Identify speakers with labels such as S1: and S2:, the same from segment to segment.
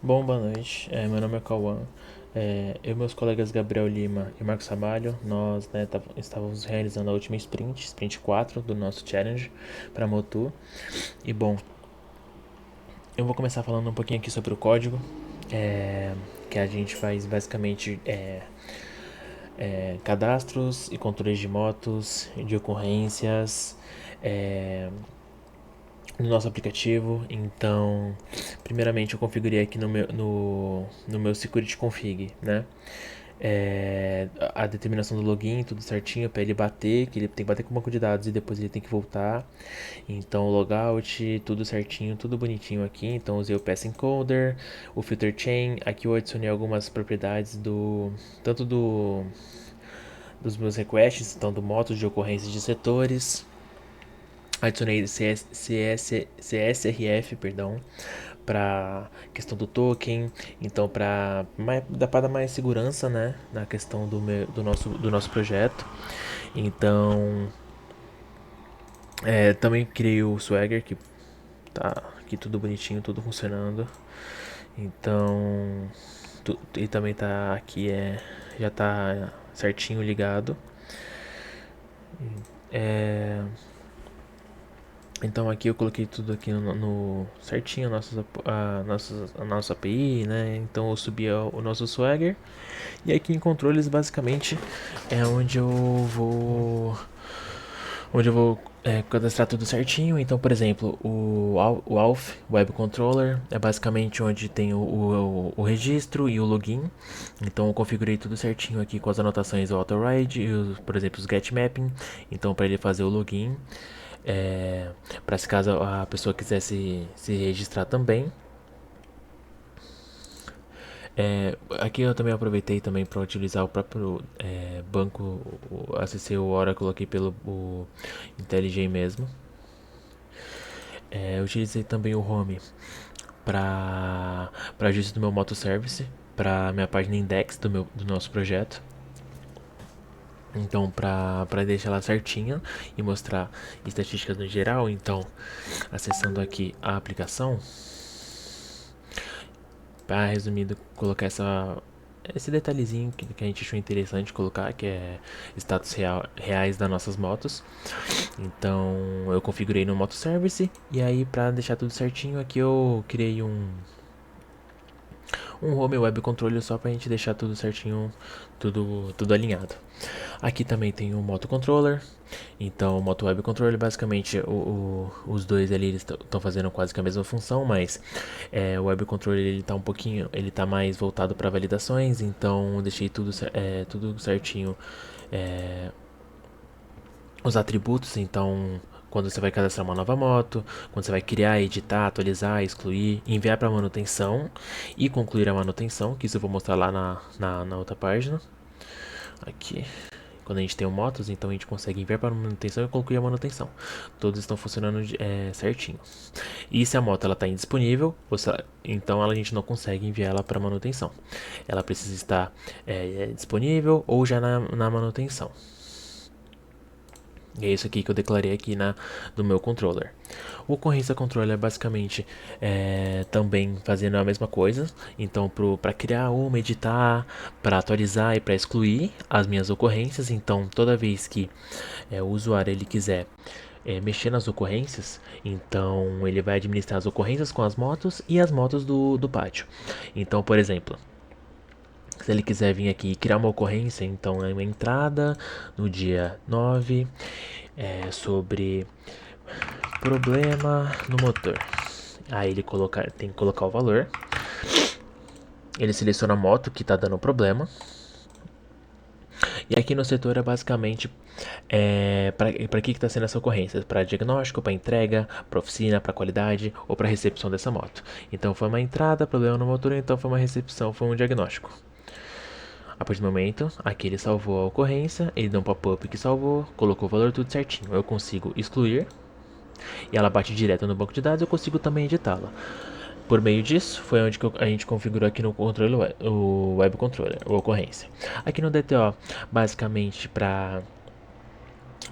S1: Bom, boa noite. Meu nome é Cauã. Eu e meus colegas Gabriel Lima e Marcos Ramalho, nós estávamos realizando a última sprint 4 do nosso challenge para Motu. E bom, eu vou começar falando um pouquinho aqui sobre o código, que a gente faz basicamente cadastros e controles de motos, de ocorrências, é, no nosso aplicativo. Então, primeiramente eu configurei aqui no meu security config, né? A determinação do login, tudo certinho para ele bater, que ele tem que bater com o banco de dados e depois ele tem que voltar. Então, logout, tudo certinho, tudo bonitinho aqui. Então, usei o pass encoder, o filter chain. Aqui eu adicionei algumas propriedades tanto dos meus requests, então do motos de ocorrências de setores. Adicionei CSRF, perdão, para questão do token, então para dar mais segurança, né, na questão do nosso projeto. Então, também criei o Swagger, que tá aqui tudo bonitinho, tudo funcionando. Então, e também tá aqui, já tá certinho ligado. É, Então aqui eu coloquei tudo aqui no certinho a nossa API, né? Então eu subi o nosso Swagger. E aqui em controles basicamente é onde eu vou cadastrar tudo certinho. Então, por exemplo, o Auth Web Controller é basicamente onde tem o registro e o login. Então eu configurei tudo certinho aqui com as anotações do autoride e, por exemplo, os get mapping. Então para ele fazer o login, para se caso a pessoa quiser se registrar também. Aqui eu também aproveitei também para utilizar o próprio banco, acessei o Oracle aqui pelo IntelliJ mesmo. Eu utilizei também o Home para ajuste do meu Moto Service, para minha página index do nosso projeto. Então, para deixar ela certinha e mostrar estatísticas no geral, então, acessando aqui a aplicação, para resumindo, colocar esse detalhezinho que a gente achou interessante colocar, que é status reais das nossas motos. Então, eu configurei no Moto Service e aí para deixar tudo certinho, aqui eu criei um home web controller só pra gente deixar tudo certinho, tudo alinhado. Aqui também tem o Moto Controller. Então, o Moto Web Controller, basicamente, os dois ali estão fazendo quase que a mesma função, mas o Web Controller ele tá um pouquinho, ele tá mais voltado para validações, então deixei tudo certinho, é, os atributos. Então, quando você vai cadastrar uma nova moto, quando você vai criar, editar, atualizar, excluir, enviar para manutenção e concluir a manutenção, que isso eu vou mostrar lá na outra página. Aqui. Quando a gente tem o motos, então a gente consegue enviar para manutenção e concluir a manutenção. Todos estão funcionando certinho. E se a moto ela está indisponível, então a gente não consegue enviar ela para manutenção. Ela precisa estar disponível ou já na manutenção. E é isso aqui que eu declarei aqui do meu controller. O ocorrência controller é basicamente também fazendo a mesma coisa. Então, para criar uma, editar, para atualizar e para excluir as minhas ocorrências. Então, toda vez que o usuário ele quiser mexer nas ocorrências, então ele vai administrar as ocorrências com as motos e as motos do pátio. Então, por exemplo, se ele quiser vir aqui e criar uma ocorrência, então é uma entrada no dia 9 sobre problema no motor. Aí ele tem que colocar o valor. Ele seleciona a moto que está dando problema. E aqui no setor é basicamente para que está sendo essa ocorrência? Para diagnóstico, para entrega, para oficina, para qualidade ou para recepção dessa moto. Então foi uma entrada, problema no motor, então foi uma recepção, foi um diagnóstico. A partir do momento, aqui ele salvou a ocorrência, ele deu um pop-up que salvou, colocou o valor tudo certinho. Eu consigo excluir e ela bate direto no banco de dados, eu consigo também editá-la. Por meio disso, foi onde a gente configurou aqui no controle o Web Controller, a ocorrência. Aqui no DTO, basicamente para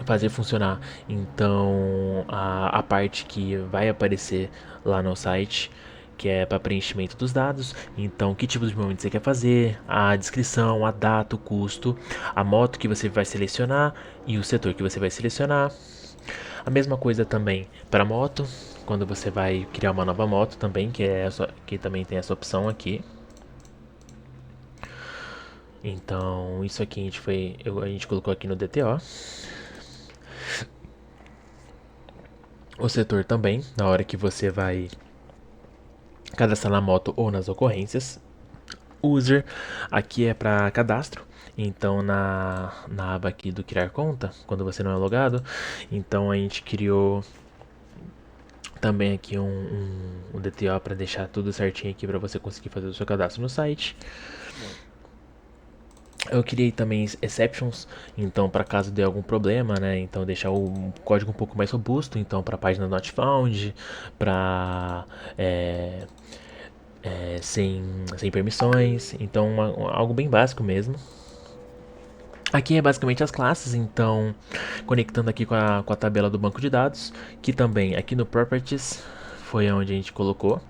S1: fazer funcionar então a parte que vai aparecer lá no site, que é para preenchimento dos dados. Então, que tipo de movimento você quer fazer, a descrição, a data, o custo, a moto que você vai selecionar e o setor que você vai selecionar. A mesma coisa também para moto, quando você vai criar uma nova moto também, que também tem essa opção aqui. Então, isso aqui a gente colocou aqui no DTO. O setor também, na hora que você vai cadastrar na moto ou nas ocorrências. User, aqui é para cadastro. Então na aba aqui do criar conta, quando você não é logado, então a gente criou também aqui um DTO para deixar tudo certinho aqui para você conseguir fazer o seu cadastro no site. Eu criei também exceptions, então para caso dê algum problema, né? Então deixar o código um pouco mais robusto, então para página not found, para sem permissões, então algo bem básico mesmo. Aqui é basicamente as classes, então conectando aqui com a tabela do banco de dados, que também aqui no Properties foi onde a gente colocou.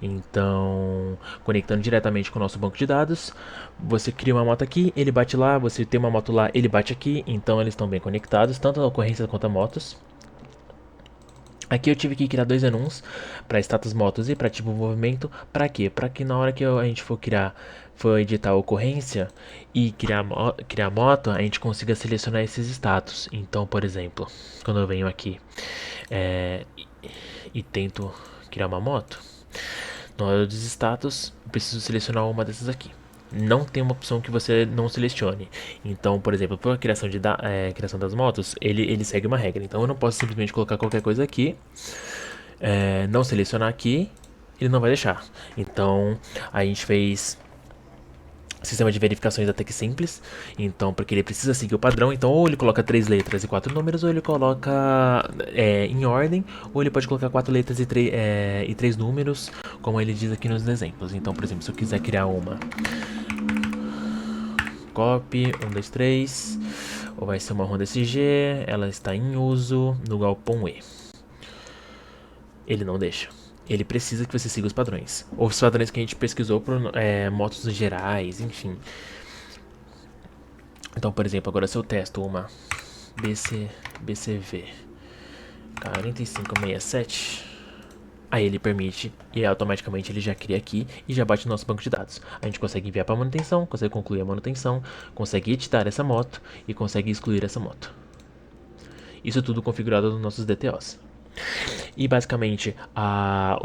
S1: Então, conectando diretamente com o nosso banco de dados, você cria uma moto aqui, ele bate lá, você tem uma moto lá, ele bate aqui, então eles estão bem conectados, tanto a ocorrência quanto a motos. Aqui eu tive que criar dois enums para status motos e para tipo movimento. Para quê? Para que na hora que a gente for editar a ocorrência e criar moto, a gente consiga selecionar esses status. Então, por exemplo, quando eu venho aqui e tento criar uma moto, na hora dos status, eu preciso selecionar uma dessas aqui. Não tem uma opção que você não selecione. Então, por exemplo, para a criação das motos, ele segue uma regra. Então, eu não posso simplesmente colocar qualquer coisa aqui, não selecionar aqui, ele não vai deixar. Então, a gente fez sistema de verificações até que simples. Então, porque ele precisa seguir o padrão. Então, ou ele coloca 3 letras e 4 números, ou ele coloca em ordem, ou ele pode colocar 4 letras e 3 números, como ele diz aqui nos exemplos. Então, por exemplo, se eu quiser criar uma copy 1, 2, 3, ou vai ser uma Honda SG, ela está em uso no galpão E. Ele não deixa. Ele precisa que você siga os padrões. Ou os padrões que a gente pesquisou por motos gerais, enfim. Então, por exemplo, agora se eu testo uma BCV 4567, aí ele permite e automaticamente ele já cria aqui e já bate no nosso banco de dados. A gente consegue enviar para manutenção, consegue concluir a manutenção, consegue editar essa moto e consegue excluir essa moto. Isso tudo configurado nos nossos DTOs. E basicamente as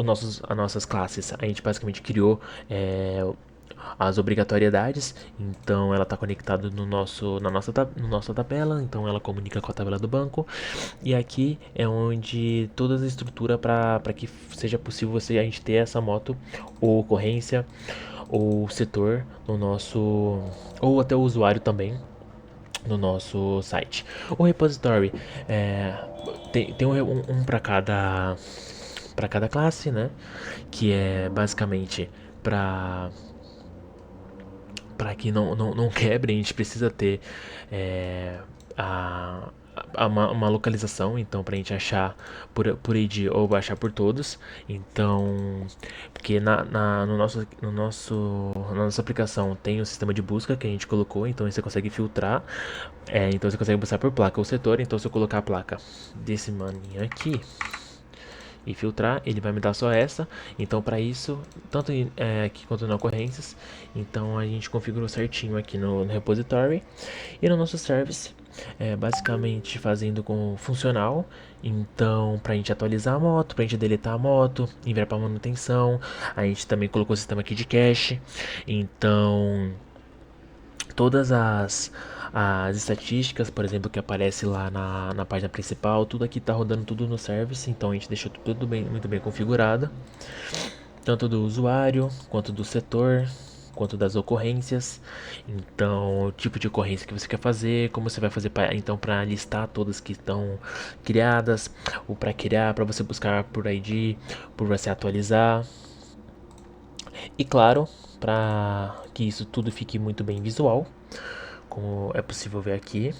S1: nossas classes a gente basicamente criou as obrigatoriedades. Então ela está conectada na nossa tabela, então ela comunica com a tabela do banco. E aqui é onde toda a estrutura para que seja possível a gente ter essa moto ou ocorrência ou setor no nosso, ou até o usuário também no nosso site. O repository tem um para cada classe, né? Que é basicamente para que não quebre, a gente precisa ter uma localização, então pra gente achar por ID ou baixar por todos. Então, porque na nossa aplicação tem um sistema de busca que a gente colocou, então você consegue filtrar, então você consegue buscar por placa ou setor. Então se eu colocar a placa desse maninho aqui e filtrar, ele vai me dar só essa. Então para isso, tanto aqui quanto na ocorrências, então a gente configurou certinho aqui no repository e no nosso service, basicamente fazendo com funcional. Então pra gente atualizar a moto, pra gente deletar a moto, enviar para manutenção, a gente também colocou o sistema aqui de cache. Então todas as estatísticas, por exemplo, que aparece lá na página principal, tudo aqui tá rodando tudo no service. Então a gente deixou tudo muito bem configurado, tanto do usuário quanto do setor, quanto das ocorrências. Então o tipo de ocorrência que você quer fazer, como você vai fazer para listar todas que estão criadas, ou para criar, para você buscar por ID, por você atualizar. E claro, para que isso tudo fique muito bem visual, como é possível ver aqui,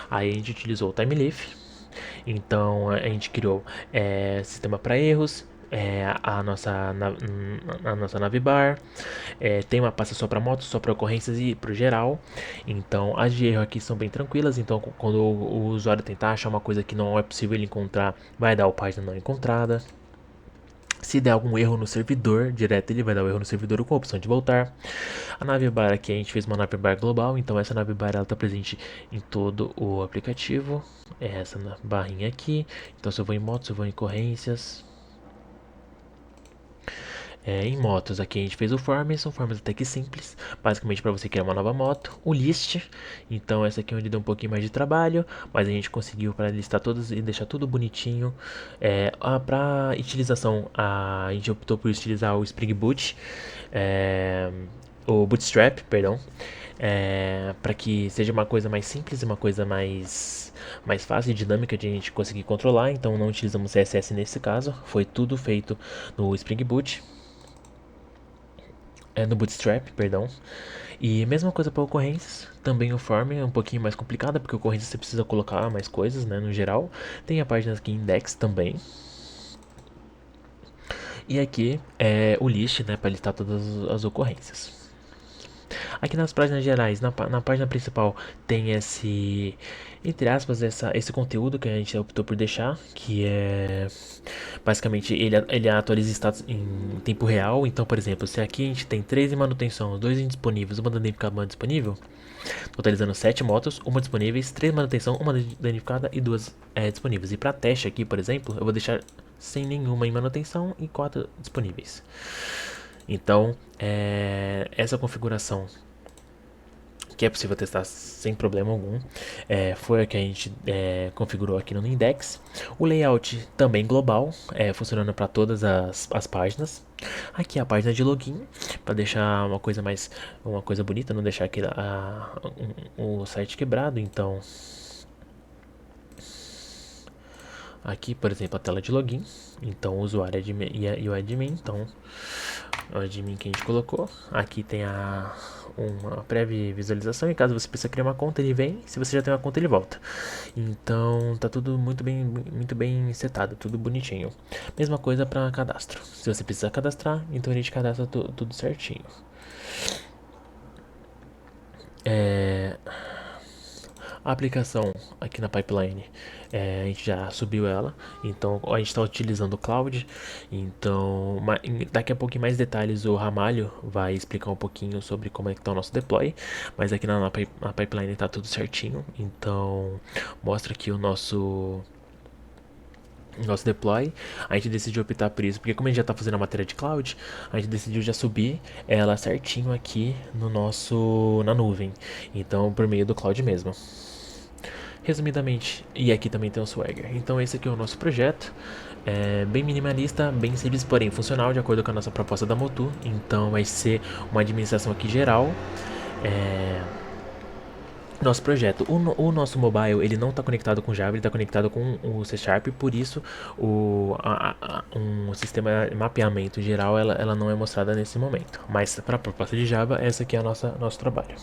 S1: aí a gente utilizou o TimeLeaf. Então a gente criou sistema para erros, a nossa navbar. Tem uma pasta só para motos, só para ocorrências e para o geral. Então as de erro aqui são bem tranquilas. Então quando o usuário tentar achar uma coisa que não é possível ele encontrar, vai dar o página não encontrada. Se der algum erro no servidor, direto ele vai dar o erro no servidor com a opção de voltar. A navbar aqui a gente fez uma navbar global, então essa navbar ela está presente em todo o aplicativo. É essa barrinha aqui. Então se eu vou em motos, eu vou em ocorrências. Em motos aqui a gente fez o forms, são forms até que simples, basicamente para você criar uma nova moto, o list, então essa aqui é onde deu um pouquinho mais de trabalho, mas a gente conseguiu para listar todas e deixar tudo bonitinho. Para utilização a gente optou por utilizar o Spring Boot, o Bootstrap, perdão, para que seja uma coisa mais simples e uma coisa mais fácil e dinâmica de a gente conseguir controlar. Então não utilizamos CSS nesse caso, foi tudo feito no Spring Boot. No Bootstrap, perdão. E mesma coisa para ocorrências, também o form é um pouquinho mais complicado, porque ocorrências você precisa colocar mais coisas, né, no geral. Tem a página aqui index também. E aqui é o list, né, para listar todas as ocorrências. Aqui nas páginas gerais, na página principal, tem entre aspas, esse conteúdo que a gente optou por deixar, que é basicamente ele atualiza status em tempo real. Então, por exemplo, se aqui a gente tem 3 em manutenção, 2 indisponíveis, uma danificada, uma disponível, totalizando 7 motos, uma disponíveis, 3 manutenção, uma danificada e 2 disponíveis. E para teste aqui, por exemplo, eu vou deixar sem nenhuma em manutenção e 4 disponíveis. Então, essa configuração que é possível testar sem problema algum, foi a que a gente configurou aqui no index. O layout também global, funcionando para todas as páginas. Aqui a página de login, para deixar uma coisa bonita, não deixar o site quebrado. Então aqui, por exemplo, a tela de login. Então o usuário e o admin. Então o admin que a gente colocou. Aqui tem uma prévia visualização. E caso você precise criar uma conta, ele vem. Se você já tem uma conta, ele volta. Então tá tudo muito bem setado, tudo bonitinho. Mesma coisa para cadastro. Se você precisar cadastrar, então a gente cadastra tudo certinho. A aplicação aqui na pipeline, a gente já subiu ela, então a gente está utilizando o Cloud. Então daqui a pouco, em mais detalhes, o Ramalho vai explicar um pouquinho sobre como é que está o nosso deploy, mas aqui na pipeline está tudo certinho. Então mostra aqui o nosso deploy. A gente decidiu optar por isso porque, como a gente já está fazendo a matéria de cloud, a gente decidiu já subir ela certinho aqui na nuvem, então por meio do cloud mesmo. Resumidamente, e aqui também tem o Swagger. Então esse aqui é o nosso projeto, bem minimalista, bem simples, porém funcional, de acordo com a nossa proposta da Motu. Então vai ser uma administração aqui geral. Nosso projeto, o nosso mobile, ele não está conectado com Java, ele está conectado com o C Sharp. Por isso um sistema de mapeamento geral ela não é mostrada nesse momento. Mas para a proposta de Java, essa aqui é nosso trabalho.